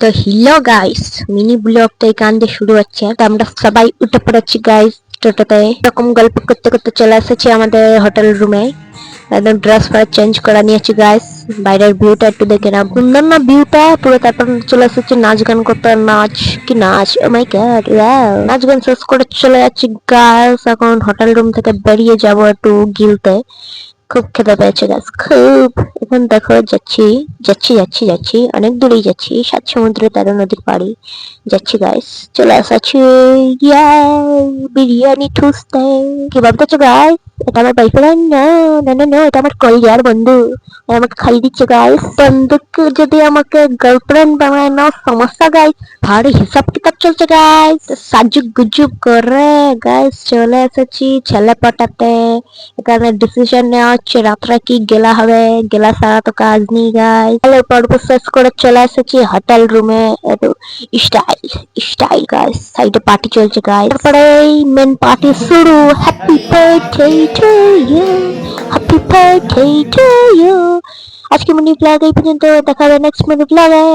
তো hello guys, mini ব্লগটা এখান দিয়ে শুরু হচ্ছে। তো আমরা সবাই উঠে পড়েছি গাইস টোটোতে। এরকম গল্প করতে করতে চলে এসেছি আমাদের হোটেল রুমে। একদম ড্রেস চেঞ্জ করা নিয়েছি গাইস। বাইরের ভিউটা একটু দেখে নাও, সুন্দর না ভিউটা পুরো। তারপর চলে এসেছি নাচ গান করতে। নাচ কি নাচ, ও মাই গড, ওয়াও! নাচ গান শেষ করে চলে যাচ্ছি গাইস। এখন হোটেল রুম থেকে বেরিয়ে যাবো একটু গিলতে। খুব খেতে পেয়েছে গাছ, খুব। এখন দেখো যাচ্ছি যাচ্ছি যাচ্ছি যাচ্ছি অনেক দূরেই যাচ্ছি, 7 সমুদ্র 13 নদীর পাড়ি যাচ্ছি গাইস। চলে আসাছি বিরিয়ানি ঠুসতে। কি ভাবতেছো গাইস, এটা আমার বয়ফ্রেন্ড? না না না না, এটা আমার কলিজার বন্ধু। আমাকে খাইয়ে দিচ্ছে গাইস। বন্ধুকে যদি আমাকে গার্লফ্রেন্ড বানায় না, সমস্যা গাইস। ভারী হিসাব কিতাব চলছে গাইস। সাজুক গুজুক করে গাইস চলে এসেছি ছেলে পটাতে। এখানে ডিসিশন নেওয়া হচ্ছে রাত্রে কি গেলা হবে। গেলা ছাড়া তো কাজ নেই গাইস। তাহলে পর্ব শেষ করে চলে এসেছি হোটেল রুমে। একটু স্টাইল স্টাইল গাইস, সাইডে পার্টি চলছে গাইস। তারপরে মেন পার্টি শুরু। Happy birthday to you, happy birthday to you. আজকে মিনি ব্লগ এই পর্যন্ত, দেখা হবে নেক্সট মিনি ব্লগে।